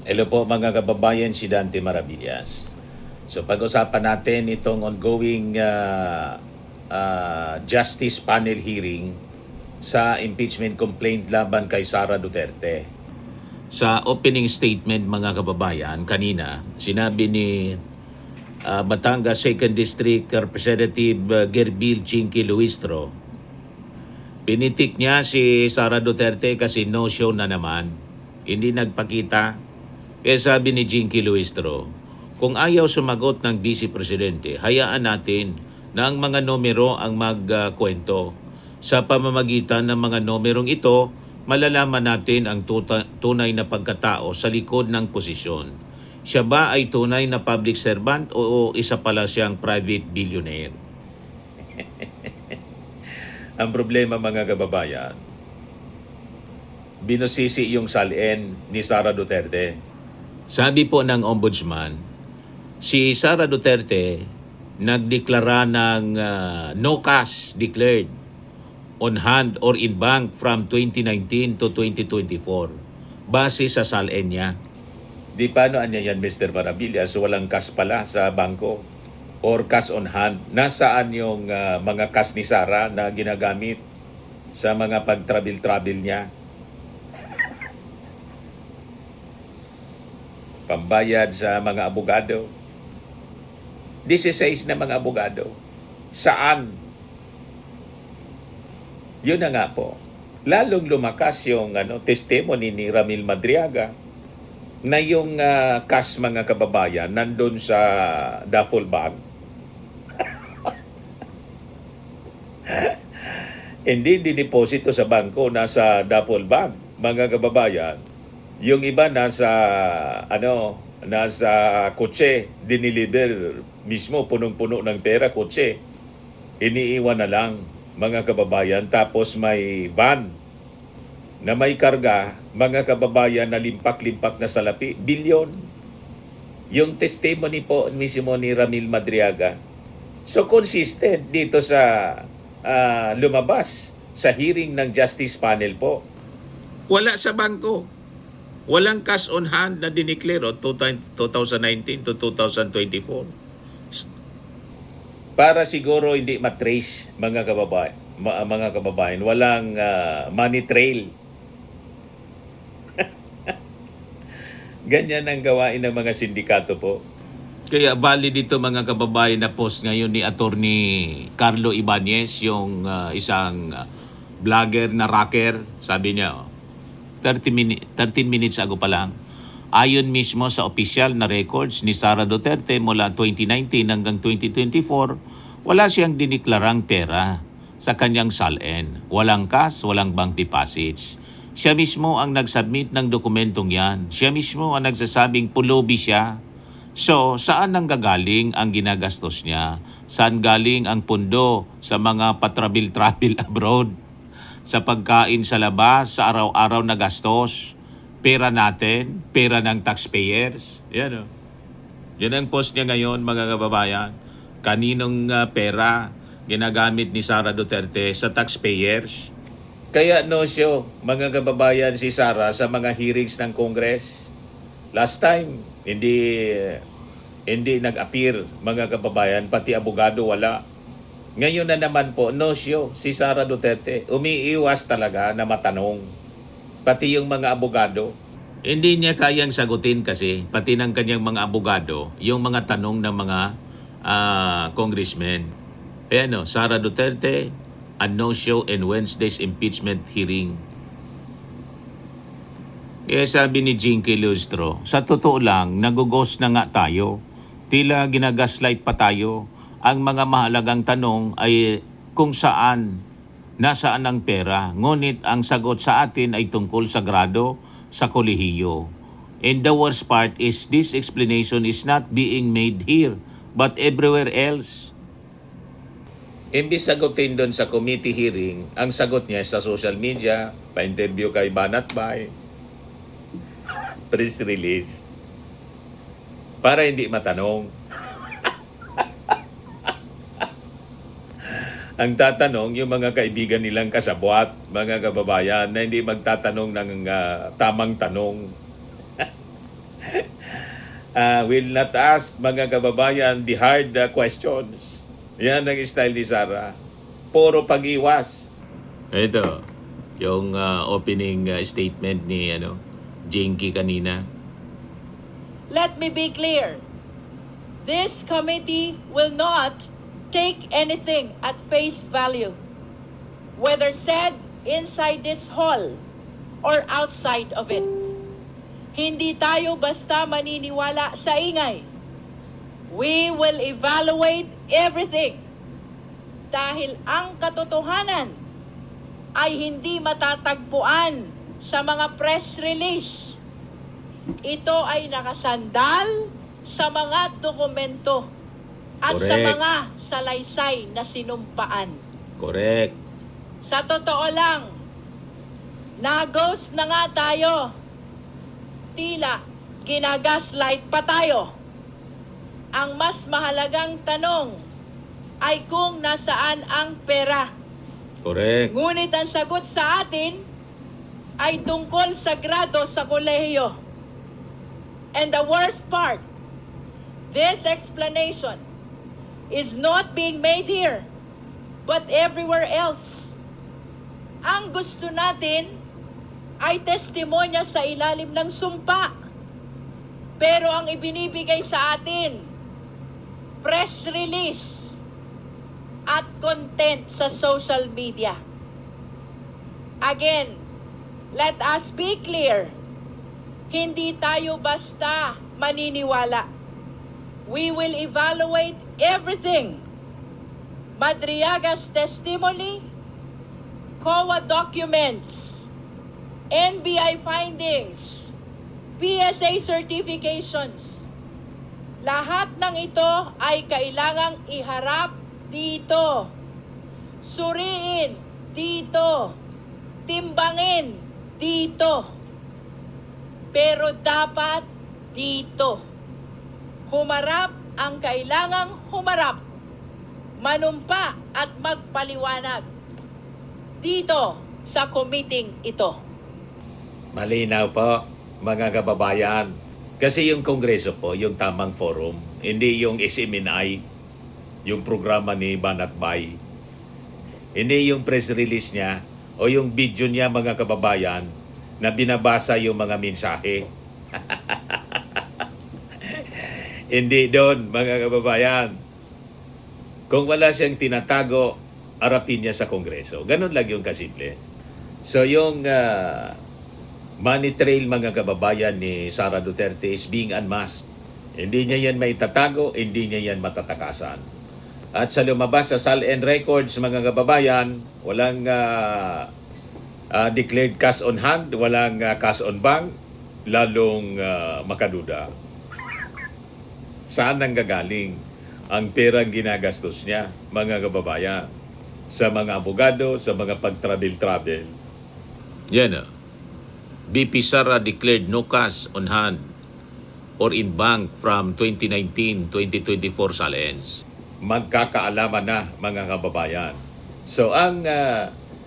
Hello po mga kababayan, si Dante Maravillas. So pag-usapan natin itong ongoing Justice Panel hearing sa impeachment complaint laban kay Sara Duterte. Sa opening statement mga kababayan, kanina sinabi ni Batangas 2nd District Representative Gerbil Chinky Luistro, pinitik niya si Sara Duterte kasi no-show na naman, hindi nagpakita. Kaya sabi ni Jinky Luistro, kung ayaw sumagot ng Vice Presidente, hayaan natin na ang mga numero ang magkwento. Sa pamamagitan ng mga numerong ito, malalaman natin ang tunay na pagkatao sa likod ng posisyon. Siya ba ay tunay na public servant o isa pala siyang private billionaire? Ang problema mga kababayan, binusisi yung salin ni Sara Duterte. Sabi po ng ombudsman, si Sara Duterte nagdeklara ng no cash declared on hand or in bank from 2019 to 2024 base sa salin niya. Di paano anya yan, Mr. Maravillas? Walang cash pala sa bangko or cash on hand. Nasaan yung mga cash ni Sara na ginagamit sa mga pag-travel niya? Pambayad sa mga abogado. 16 na mga abogado. Saan? Yun na nga po. Lalong lumakas yung testimony ni Ramil Madriaga na yung cash mga kababayan nandun sa duffel bag. Hindi dineposito sa bangko, nasa duffel bag mga kababayan. Yung iba nasa kotse, diniliver mismo, punong-puno ng pera, kotse. Iniiwan na lang mga kababayan, tapos may van na may karga, mga kababayan, na limpak-limpak na salapi, bilyon. Yung testimony po mismo ni Ramil Madriaga. So consistent dito sa lumabas sa hearing ng Justice Panel po. Wala sa bangko. Walang cash on hand na diniklaro 2019 to 2024. Para siguro hindi matrace mga kababayan, walang money trail. Ganyan ang gawain ng mga sindikato po. Kaya valid dito mga kababayan na post ngayon ni Attorney Carlo Ibanez, yung isang vlogger na rocker. Sabi niya, 13 minutes ago pa lang, ayon mismo sa opisyal na records ni Sara Duterte mula 2019 hanggang 2024, wala siyang diniklarang pera sa kanyang salin. Walang cash, walang bank deposits. Siya mismo ang nagsubmit ng dokumentong yan. Siya mismo ang nagsasabing pulubi siya. So, saan nang gagaling ang ginagastos niya? Saan galing ang pundo sa mga patrabil-trabil abroad? Sa pagkain sa labas, sa araw-araw na gastos, pera natin, pera ng taxpayers. Yan o. Yan ang post niya ngayon mga kababayan. Kaninong pera ginagamit ni Sara Duterte sa taxpayers? Kaya no show mga kababayan si Sara sa mga hearings ng Congress. Last time, hindi nag-appear mga kababayan, pati abogado wala. Ngayon na naman po, no show si Sara Duterte. Umiiwas talaga na matanong. Pati yung mga abogado. Hindi niya kayang sagutin kasi, pati ng kanyang mga abogado, yung mga tanong ng mga congressmen. Ayan o, Sara Duterte, a no-show in Wednesday's impeachment hearing. Kaya sabi ni Jinky Luistro, sa totoo lang, nagugos na nga tayo. Tila ginagaslight pa tayo. Ang mga mahalagang tanong ay kung saan, nasaan ang pera. Ngunit ang sagot sa atin ay tungkol sa grado sa kolehiyo. And the worst part is this explanation is not being made here, but everywhere else. Imbis sagutin doon sa committee hearing, ang sagot niya sa social media, pa-interview kay Banatbay, press release, para hindi matanong. Ang tatanong, yung mga kaibigan nilang kasabwat, mga kababayan, na hindi magtatanong ng tamang tanong. will not ask, mga kababayan, the hard questions. Yan ang style ni Sara. Puro pag-iwas. Ito, yung opening statement ni Jinky kanina. Let me be clear. This committee will not take anything at face value, whether said inside this hall or outside of it. Hindi tayo basta maniniwala sa ingay. We will evaluate everything dahil ang katotohanan ay hindi matatagpuan sa mga press release. Ito ay nakasandal sa mga dokumento at sa Correct. mga salaysay na sinumpaan. Correct. Sa totoo lang, na-ghost na nga tayo. Tila ginagaslight pa tayo. Ang mas mahalagang tanong ay kung nasaan ang pera. Correct. Ngunit ang sagot sa atin ay tungkol sa grado sa kolehiyo. And the worst part, this explanation is not being made here, but everywhere else. Ang gusto natin ay testimonya sa ilalim ng sumpa. Pero ang ibinibigay sa atin, press release at content sa social media. Again, let us be clear. Hindi tayo basta maniniwala. We will evaluate everything. Madriaga's testimony, COA documents, NBI findings, PSA certifications. Lahat ng ito ay kailangang iharap dito. Suriin dito. Timbangin dito. Pero dapat dito. Humarap ang kailangang humarap. Manumpa at magpaliwanag. Dito sa committee ito. Malinaw po, mga kababayan. Kasi yung Kongreso po, yung tamang forum, hindi yung SMNI, yung programa ni Banat Bay. Hindi yung press release niya o yung video niya, mga kababayan, na binabasa yung mga mensahe. Hindi doon, mga kababayan. Kung wala siyang tinatago, arapin niya sa Kongreso. Ganun lang yung kasimple. So yung money trail, mga kababayan, ni Sara Duterte is being unmasked. Hindi niya yan maitatago, hindi niya yan matatakasan. At sa lumabas sa SALN records, mga kababayan, walang declared cash on hand, walang cash on bank, lalong makaduda. Saan nang gagaling ang perang ginagastos niya, mga kababayan? Sa mga abogado, sa mga pag-travel-travel. Yan BP Sara declared no cash on hand or in bank from 2019-2024 SALNs. Magkakaalaman na, mga kababayan. So ang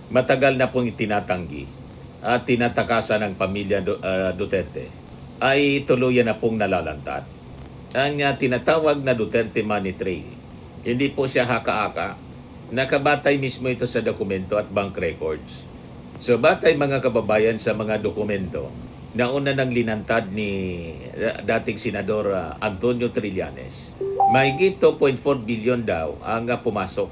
matagal na pong itinatanggi at tinatakasan ng pamilya Duterte ay tuluyan na pong nalalantad. Ang tinatawag na Duterte Money Trail, hindi po siya haka-haka. Nakabatay mismo ito sa dokumento at bank records. So batay, mga kababayan, sa mga dokumento na una nang linantad ni dating Senador Antonio Trillanes, mahigit 2.4 billion daw ang pumasok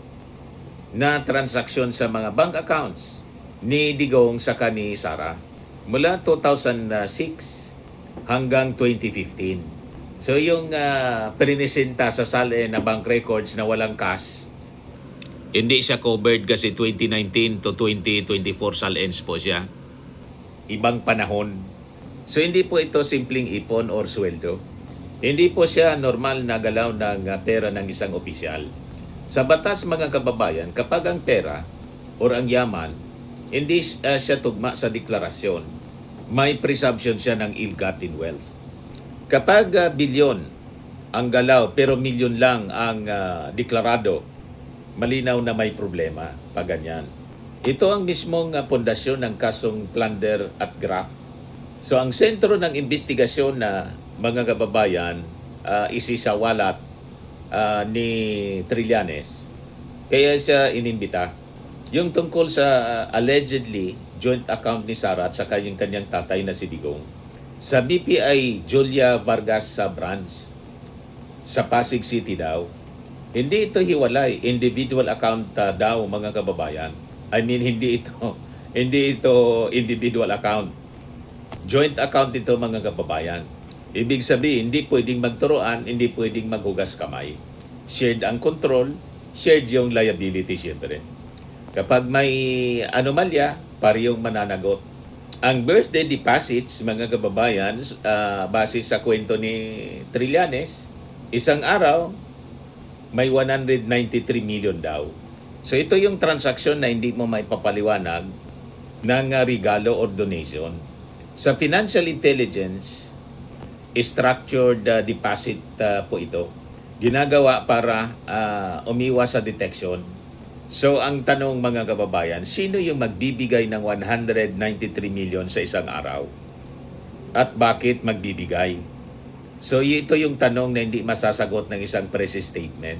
na transaksyon sa mga bank accounts ni Digong saka ni Sara mula 2006 hanggang 2015. So yung pinipresenta sa SALN na bank records na walang cash, hindi siya covered kasi 2019 to 2024 SALNs po siya. Ibang panahon. So hindi po ito simpleng ipon or sweldo. Hindi po siya normal na galaw ng pera ng isang opisyal. Sa batas, mga kababayan, kapag ang pera or ang yaman, hindi siya tugma sa deklarasyon, may presumption siya ng ill-gotten wealth. Kapag bilyon ang galaw pero milyon lang ang deklarado, malinaw na may problema pag ganyan. Ito ang mismong pundasyon ng kasong plunder at graft So ang sentro ng investigasyon na mga kababayan, isisawalat ni Trillanes. Kaya siya inimbita. Yung tungkol sa allegedly joint account ni Sara at sa kanyang tatay na si Digong. Sa BPI Julia Vargas sa branch sa Pasig City daw. Hindi ito hiwalay, individual account daw mga kababayan. I mean hindi ito individual account. Joint account ito mga kababayan. Ibig sabihin, hindi pwedeng magturuan, hindi pwedeng maghugas kamay. Shared ang control, shared yung liability siyempre. Kapag may anomalya, parehong mananagot. Ang birthday deposits, mga kababayan, base sa kwento ni Trillanes, isang araw, may 193 million daw. So ito yung transaksyon na hindi mo maipapaliwanag ng regalo or donation. Sa financial intelligence, structured deposit po ito. Ginagawa para umiwas sa detection. So ang tanong mga kababayan, sino yung magbibigay ng 193 million sa isang araw? At bakit magbibigay? So ito yung tanong na hindi masasagot ng isang press statement.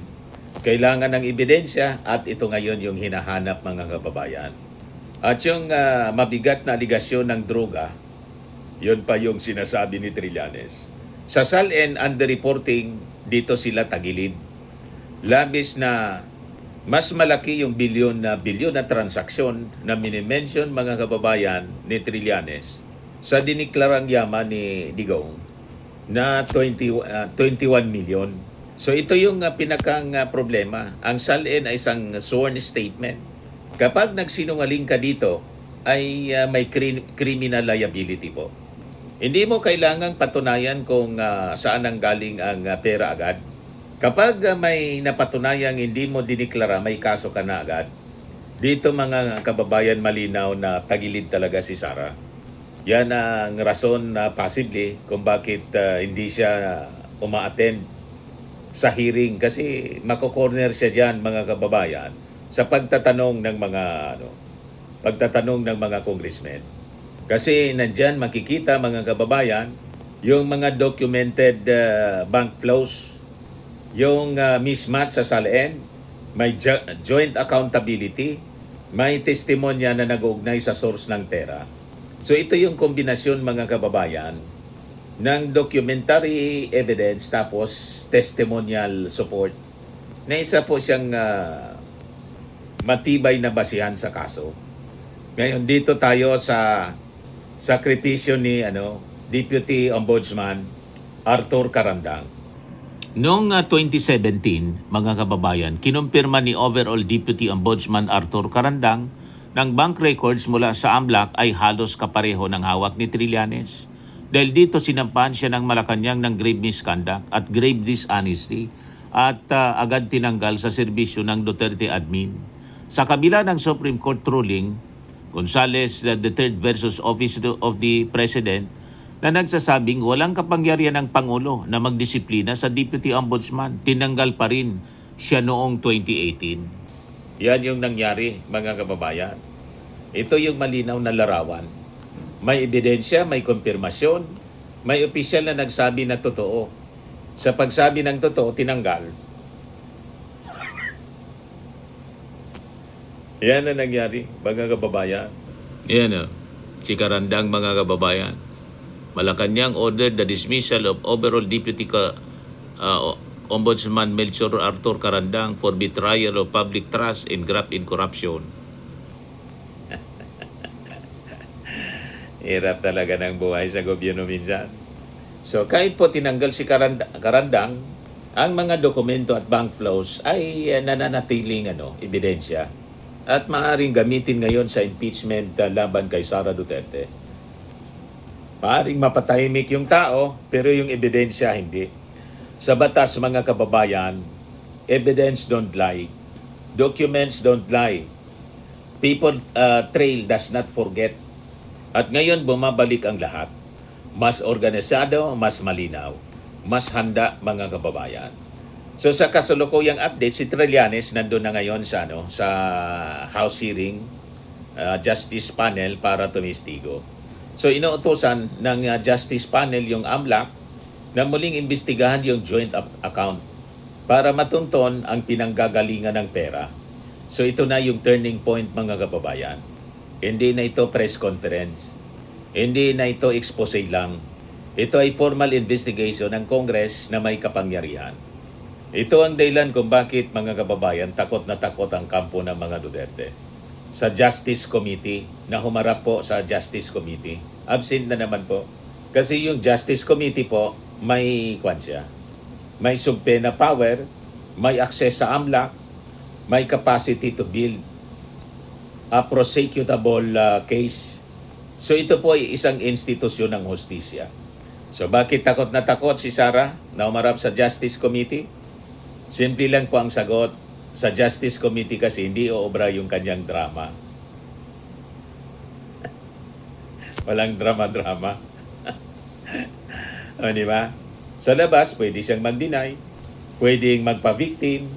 Kailangan ng ebidensya at ito ngayon yung hinahanap mga kababayan. At yung mabigat na aligasyon ng droga, yun pa yung sinasabi ni Trillanes. Sa SALN underreporting, dito sila tagilid. Labis na mas malaki yung bilyon na transaksyon na minimension mga kababayan ni Trillanes sa diniklarang yaman ni Digong na 21 million. So ito yung pinakang problema. Ang SALN ay isang sworn statement. Kapag nagsinungaling ka dito, ay may criminal liability po. Hindi mo kailangang patunayan kung saan ang galing ang pera agad. Kapag may napatunayang hindi mo diniklara, may kaso ka na agad. Dito mga kababayan malinaw na tagilid talaga si Sara. Yan ang rason na possibly kung bakit hindi siya uma-attend sa hearing kasi mako-corner siya diyan mga kababayan sa pagtatanong ng mga congressmen. Kasi nandiyan makikita mga kababayan yung mga documented bank flows, yung mismatch sa SALN, may joint accountability, may testimonya na nag-uugnay sa source ng pera. So ito yung kombinasyon mga kababayan ng documentary evidence tapos testimonial support na isa po siyang matibay na basihan sa kaso. Ngayon dito tayo sa sakripisyo ni Deputy Ombudsman Arthur Carandang. Noong 2017, mga kababayan, kinumpirma ni Overall Deputy Ombudsman Arthur Carandang ng bank records mula sa AMLAC ay halos kapareho ng hawak ni Trillanes. Dahil dito sinampahan siya ng Malacanang ng grave misconduct at grave dishonesty at agad tinanggal sa serbisyo ng Duterte admin. Sa kabila ng Supreme Court ruling, Gonzales III versus Office of the President na nagsasabing walang kapangyarihan ng Pangulo na magdisiplina sa Deputy Ombudsman, tinanggal pa rin siya noong 2018. Yan yung nangyari mga kababayan. Ito yung malinaw na larawan. May ebidensya, may konfirmasyon, may opisyal na nagsabi na totoo. Sa pagsabi ng totoo, tinanggal. Yan ang nangyari, mga kababayan. Yan si Carandang, mga kababayan. Malacanang ordered the dismissal of Overall Deputy Ombudsman Melchor Arthur Carandang for betrayal of public trust and graft in corruption. Hirap talaga ng buhay sa gobyerno minsan. So kahit po tinanggal si Carandang, ang mga dokumento at bank flows ay nananatiling ebidensya at maaaring gamitin ngayon sa impeachment laban kay Sara Duterte. Maaaring mapatahimik yung tao pero yung ebidensya hindi. Sa batas mga kababayan, evidence don't lie. Documents don't lie. People trail does not forget. At ngayon bumabalik ang lahat. Mas organisado, mas malinaw, mas handa mga kababayan. So sa kasalukuyang update, si Trillanes nandun na ngayon sa House hearing, Justice Panel para tumistigo. So inuutosan ng Justice Panel yung AMLAC na muling imbestigahan yung joint account para matunton ang pinanggagalingan ng pera. So ito na yung turning point, mga kababayan. Hindi na ito press conference. Hindi na ito expose lang. Ito ay formal investigation ng Congress na may kapangyarihan. Ito ang dahilan kung bakit, mga kababayan, takot na takot ang kampo ng mga Duterte. Sa Justice Committee, na humarap po sa Justice Committee, absent na naman po. Kasi yung Justice Committee po, may kwansya. May subpoena power, may access sa AMLAC, may capacity to build a prosecutable case. So ito po ay isang institusyon ng hustisya. So bakit takot na takot si Sara na umarap sa Justice Committee? Simple lang po ang sagot. Sa Justice Committee kasi hindi uobra yung kanyang drama. Walang drama-drama. O, di ba? Sa labas, pwede siyang mag-deny, pwedeng magpa-victim,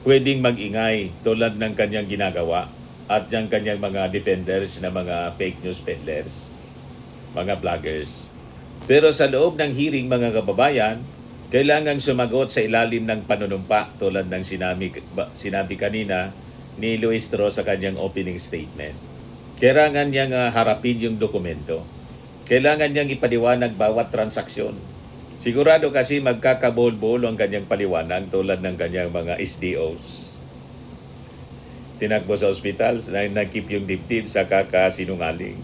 pwedeng mag-ingay tulad ng kanyang ginagawa at ng kanyang mga defenders na mga fake news peddlers, mga vloggers. Pero sa loob ng hearing, mga kababayan, kailangang sumagot sa ilalim ng panunumpa tulad ng sinabi kanina ni Luis Tro sa kanyang opening statement. Kailangan niyang harapin yung dokumento. Kailangan niyang ipaliwanag bawat transaksyon. Sigurado kasi magkakabol-bol ang kanyang paliwanag tulad ng kanyang mga SDOs. Tinakbo sa ospital, nag-keep yung dibdib sa kakasinungaling.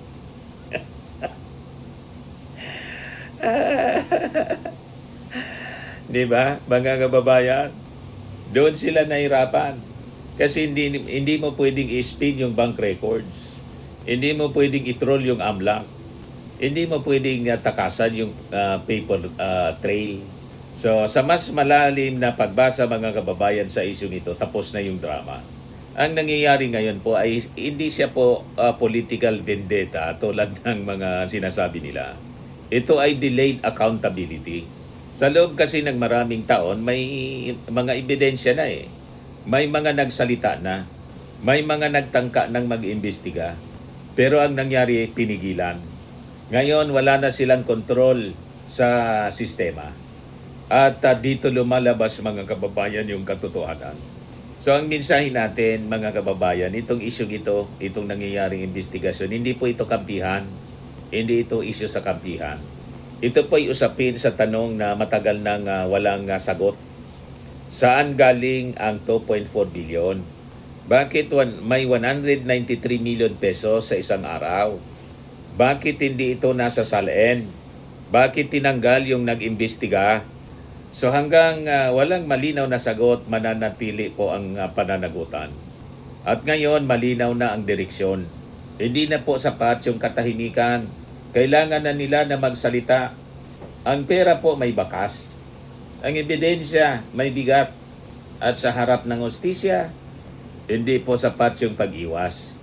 Di ba, mga kababayan? Doon sila nahirapan. Kasi hindi mo pwedeng i-spin yung bank records. Hindi mo pwedeng i-troll yung AMLAC. Hindi mo pwedeng takasan yung paper trail. So, sa mas malalim na pagbasa, mga kababayan, sa issue nito, tapos na yung drama. Ang nangyayari ngayon po ay hindi siya po political vendetta tulad ng mga sinasabi nila. Ito ay delayed accountability. Sa loob kasi ng maraming taon, may mga ebidensya na eh. May mga nagsalita na. May mga nagtangka ng mag-imbestiga. Pero ang nangyari, pinigilan. Ngayon, wala na silang kontrol sa sistema. At dito lumalabas, mga kababayan, yung katotohanan. So ang mensahe natin, mga kababayan, itong issue ito, itong nangyayaring investigasyon, hindi po ito kampihan. Hindi ito issue sa kampihan. Ito po ay usapin sa tanong na matagal nang walang sagot. Saan galing ang 2.4 billion? Bakit may 193 million pesos sa isang araw? Bakit hindi ito nasa SALN? Bakit tinanggal yung nag-imbestiga? So hanggang walang malinaw na sagot, mananatili po ang pananagutan. At ngayon, malinaw na ang direksyon. Hindi na po sapat yung katahimikan. Kailangan na nila na magsalita. Ang pera po may bakas. Ang ebidensya may bigat. At sa harap ng hustisya, hindi po sapat yung pag-iwas.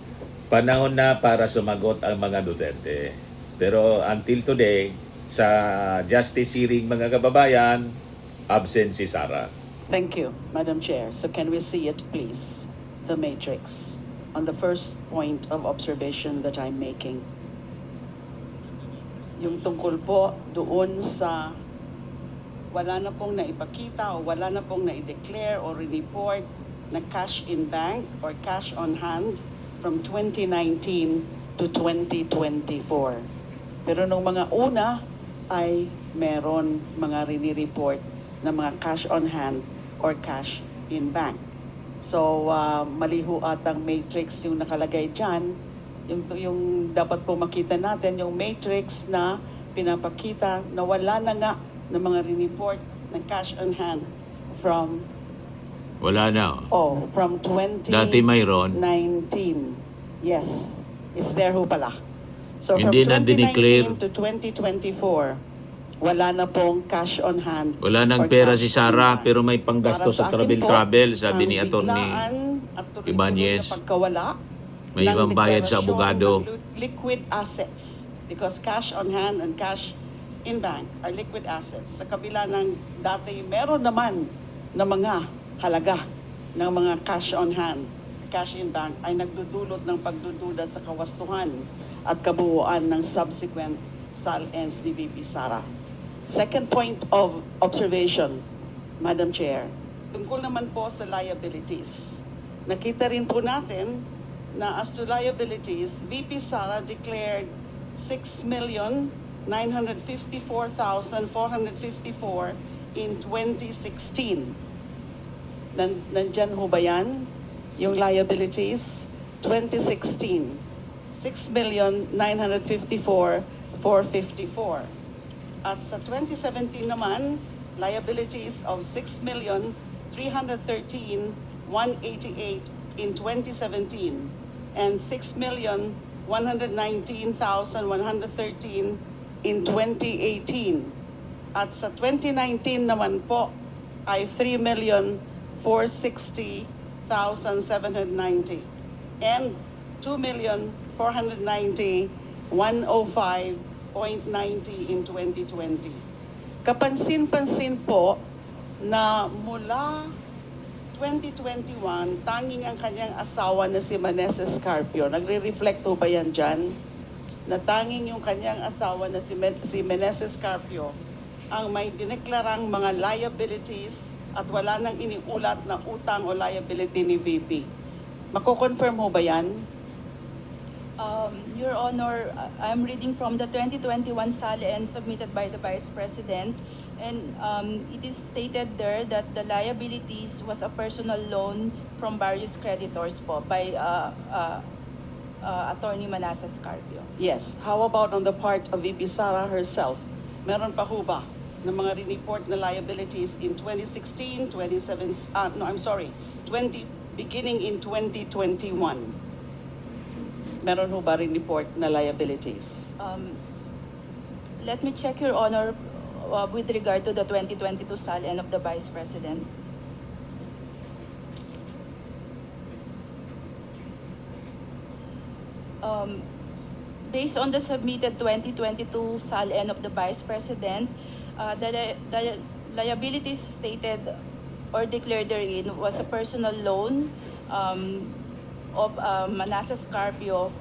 Panahon na para sumagot ang mga Duterte. Pero until today, sa justice hearing, mga kababayan, absent si Sara. Thank you, Madam Chair. So can we see it, please? The matrix. On the first point of observation that I'm making. Yung tungkol po doon sa wala na pong naipakita o wala na pong na-declare o report na cash in bank or cash on hand from 2019 to 2024. Pero nung mga una ay meron mga rini-report na mga cash on hand or cash in bank. So, mali ho atang matrix yung nakalagay dyan. Yung dapat po makita natin, yung matrix na pinapakita na wala na nga ng mga report ng cash on hand from Wala na. from 2019. Dati mayroon. Yes, it's there ho pala. So Hindi na from dineclare. 2019 to 2024, wala na pong cash on hand. Wala nang or pera cash si Sara, in bank. pero may panggasto Para sa akin po, travel, sabi ni ang Atty. biglaan at tuloy-tuloy Ibanez. na pagkawala May ng ibang bayad sa deklarasyon abogado. ng liquid assets, because cash on hand and cash in bank are liquid assets. Sa kabila ng dati, meron naman na mga halaga ng mga cash on hand, cash in bank ay nagdudulot ng pagdududa sa kawastuhan at kabuuan ng subsequent SAL-ends ni VP Sara. Second point of observation, Madam Chair, tungkol naman po sa liabilities. Nakita rin po natin na as to liabilities, VP Sara declared 6,954,454 in 2016. Nandyan ho ba yan? Yung liabilities, 2016, 6,954,454. At sa 2017 naman, liabilities of 6,313,188 in 2017 and 6,119,113 in 2018. At sa 2019 naman po ay 3,460,790 and 2,490,105.90 in 2020. Kapansin-pansin po na mula 2021, tanging ang kanyang asawa na si Maneses Carpio. Nagre-reflect ho ba yan dyan? Na tanging yung kanyang asawa na si Meneses Carpio ang may dineklarang mga liabilities at wala nang iniulat na utang o liability ni VP. Mako-confirm ho ba yan? Your Honor, I'm reading from the 2021 SALN submitted by the Vice President, and it is stated there that the liabilities was a personal loan from various creditors po by Attorney Manasseh Carpio. Yes. How about on the part of VP Sara herself? Meron pa ho ba ng mga report na liabilities in 2016, 2017, beginning in 2021? Meron ho ba report na liabilities? Let me check, Your Honor, with regard to the 2022 SALN of the Vice President. Based on the submitted 2022 SALN of the Vice President, the liabilities stated or declared therein was a personal loan of Manasseh Carpio.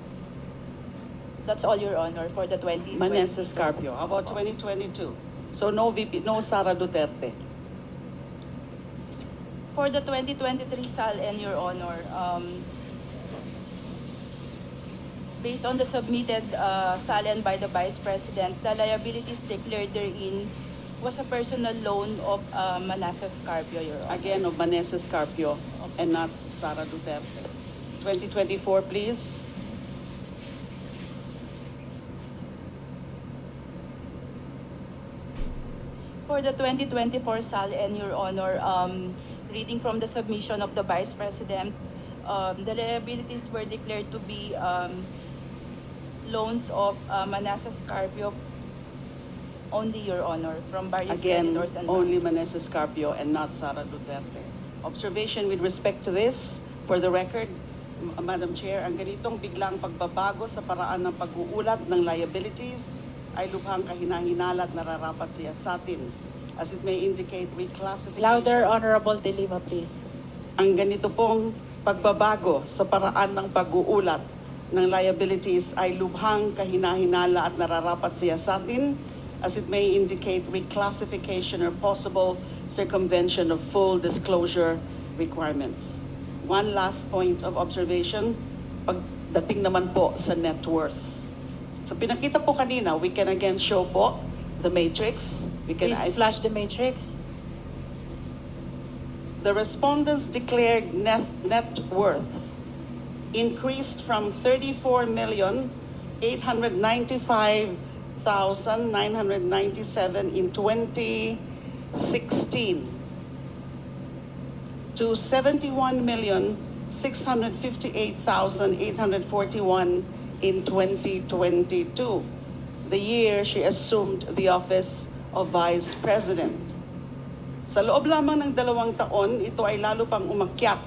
That's all, Your Honor, for the 2020. Maneses Carpio. How about 2022? So no VP, no Sara Duterte. For the 2023 SALN, Your Honor, based on the submitted SALN by the Vice President, the liabilities declared therein was a personal loan of Manasseh Carpio, Your Honor. Again, of Maneses Carpio and not Sara Duterte. 2024, please. For the 2024 SALN, Your Honor, reading from the submission of the Vice President, the liabilities were declared to be loans of Manasseh Carpio only, Your Honor, from various Again, creditors and only banks. Maneses Carpio and not Sara Duterte. Observation with respect to this, for the record, Madam Chair, ang ganitong biglang pagbabago sa paraan ng pag-uulat ng liabilities ay lubhang kahinahinala at nararapat siya sa atin, as it may indicate reclassification. Louder, Honorable De Lima, please. Ang ganito pong pagbabago sa paraan ng pag-uulat ng liabilities ay lubhang kahinahinala at nararapat siya sa atin, as it may indicate reclassification or possible circumvention of full disclosure requirements. One last point of observation, pagdating naman po sa net worth. So pinakita po kanina, we can again show po the matrix. We can Please flash the matrix. The respondents declared net worth increased from 34,895,997 in 2016 to 71,658,841 in 2022, the year she assumed the office of Vice President. Sa loob lamang ng 2 taon, ito ay lalo pang umakyat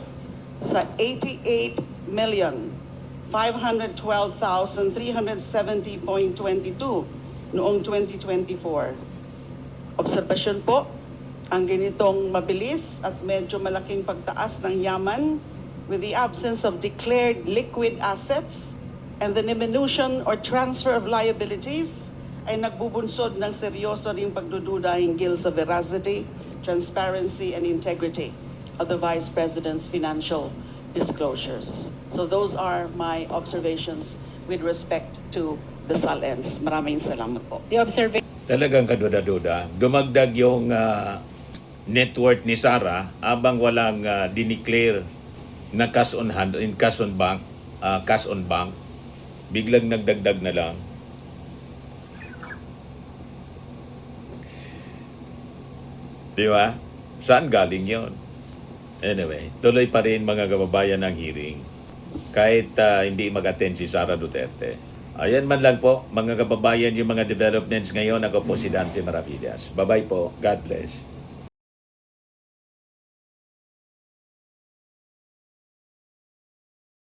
sa 88,512,370.22 noong 2024. Obserbasyon po, ang ganitong mabilis at medyo malaking pagtaas ng yaman with the absence of declared liquid assets and the diminution or transfer of liabilities ay nagbubunsod ng seryoso ring pagdududa hinggil sa veracity, transparency, and integrity of the Vice President's financial disclosures. So those are my observations with respect to the SALENS. Maraming salamat po. The observation. Talagang kaduda-duda. Dumagdag yung net worth ni Sara abang walang dineclare na cash on hand, in cash on bank, cash on bank. Biglang nagdagdag na lang. Di ba? Saan galing yon? Anyway, tuloy pa rin mga kababayan ng hearing. Kahit hindi mag-attend si Sara Duterte. Ayan man lang po, mga kababayan, yung mga developments ngayon. Ako po si Dante Maravillas. Bye-bye po. God bless.